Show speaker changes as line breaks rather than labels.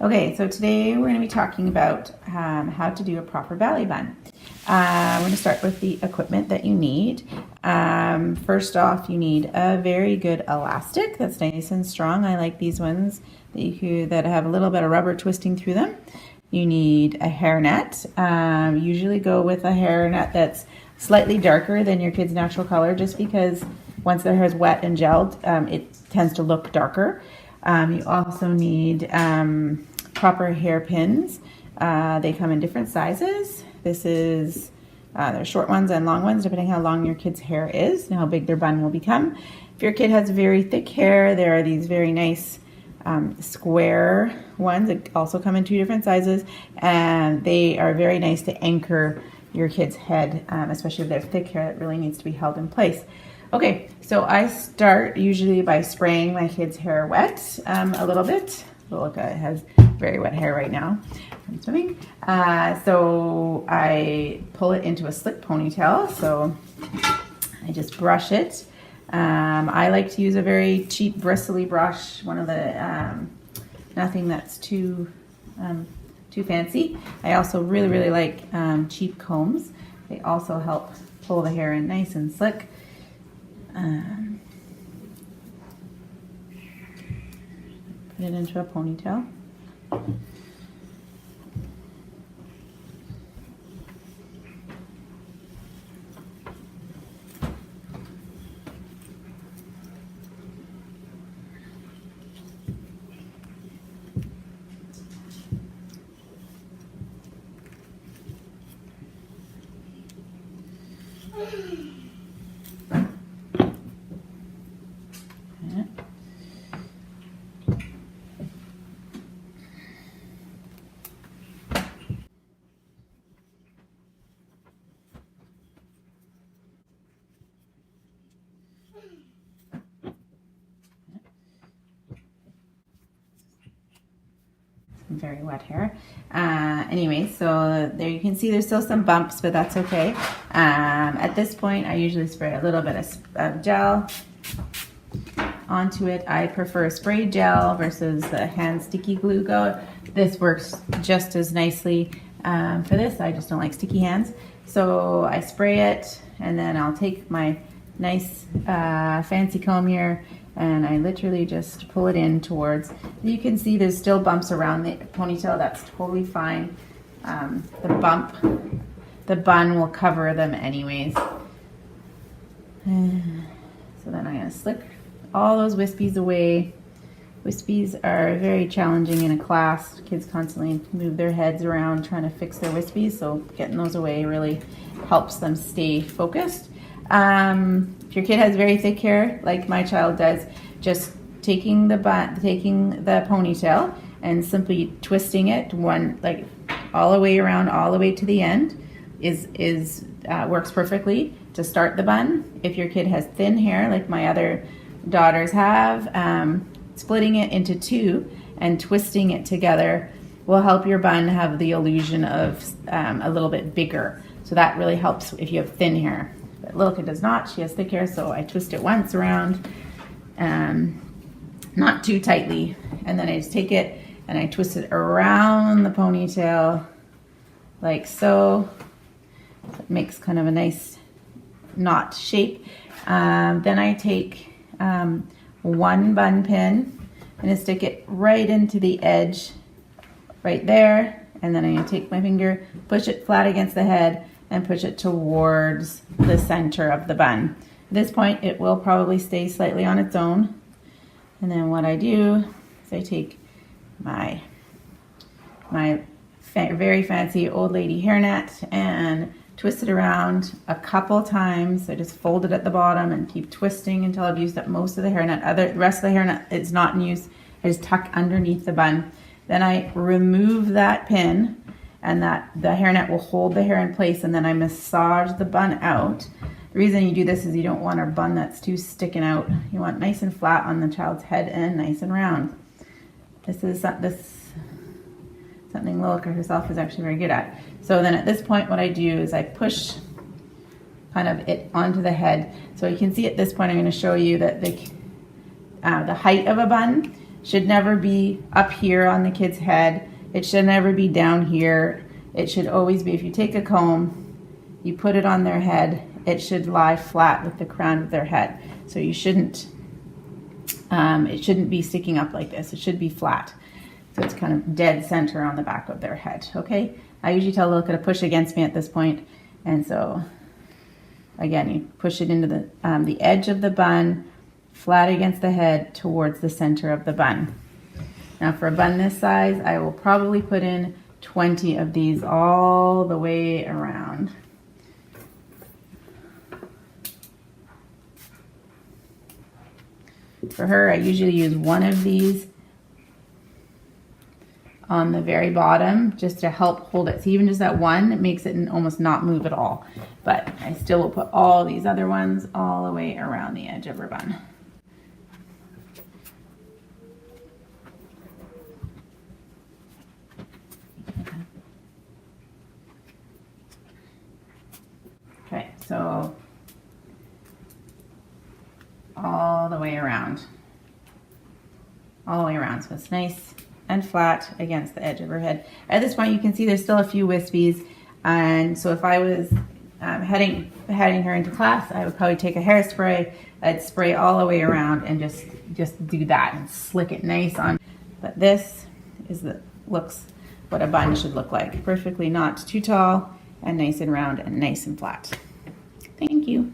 Okay, so today we're going to be talking about how to do a proper ballet bun. We're going to start with the equipment that you need. First off, you need a very good elastic that's nice and strong. I like these ones that have a little bit of rubber twisting through them. You need a hairnet. Usually go with a hairnet that's slightly darker than your kid's natural color, just because once their hair is wet and gelled, it tends to look darker. You also need proper hairpins. They come in different sizes. There's short ones and long ones, depending how long your kid's hair is and how big their bun will become. If your kid has very thick hair, there are these very nice square ones that also come in 2 different sizes, and they are very nice to anchor your kid's head, especially if they have thick hair that really needs to be held in place. Okay, so I start usually by spraying my kid's hair wet a little bit. Look, it has very wet hair right now from swimming. So I pull it into a slick ponytail. So I just brush it. I like to use a very cheap bristly brush, one of the, nothing that's too fancy. I also really like cheap combs. They also help pull the hair in nice and slick. Put it into a ponytail. Very wet hair. Anyway, so there you can see there's still some bumps, but that's okay. At this point, I usually spray a little bit of gel onto it. I prefer sprayed gel versus the hand sticky glue. This works just as nicely for this. I just don't like sticky hands. So I spray it, and then I'll take my nice fancy comb here, and I literally just pull it in towards, you can see there's still bumps around the ponytail. That's totally fine. The bun will cover them anyways. So then I'm gonna slick all those wispies away. Wispies are very challenging in a class. Kids constantly move their heads around trying to fix their wispies, so getting those away really helps them stay focused. If your kid has very thick hair, like my child does, just taking the ponytail and simply twisting it like all the way around, all the way to the end, works perfectly to start the bun. If your kid has thin hair, like my other daughters have, splitting it into 2 and twisting it together will help your bun have the illusion of a little bit bigger. So that really helps if you have thin hair. But little kid does not. She has thick hair, so I twist it once around, not too tightly, and then I just take it and I twist it around the ponytail like so. It makes kind of a nice knot shape. Then I take one bun pin and I stick it right into the edge right there, and then I'm going to take my finger, push it flat against the head, and push it towards the center of the bun. At this point, it will probably stay slightly on its own. And then what I do is I take my very fancy old lady hairnet and twist it around a couple times. I just fold it at the bottom and keep twisting until I've used up most of the hairnet. The rest of the hairnet is not in use. I just tuck underneath the bun. Then I remove that pin, and the hairnet will hold the hair in place, and then I massage the bun out. The reason you do this is you don't want a bun that's too sticking out. You want nice and flat on the child's head and nice and round. This is something Lilica herself is actually very good at. So then at this point, what I do is I push kind of it onto the head. So you can see at this point, I'm going to show you that the height of a bun should never be up here on the kid's head. It should never be down here. It should always be, if you take a comb, you put it on their head, it should lie flat with the crown of their head. So you shouldn't, it shouldn't be sticking up like this. It should be flat. So it's kind of dead center on the back of their head, okay? I usually tell Lilka to push against me at this point, and so again, you push it into the edge of the bun, flat against the head towards the center of the bun. Now for a bun this size, I will probably put in 20 of these all the way around. For her, I usually use one of these on the very bottom just to help hold it. So even just that one, it makes it almost not move at all. But I still will put all these other ones all the way around the edge of her bun. Okay, so all the way around. All the way around, so it's nice and flat against the edge of her head. At this point, you can see there's still a few wispies, and so if I was heading her into class, I would probably take a hairspray. I'd spray all the way around and just do that and slick it nice on. But this is looks what a bun should look like. Perfectly not too tall and nice and round and nice and flat. Thank you.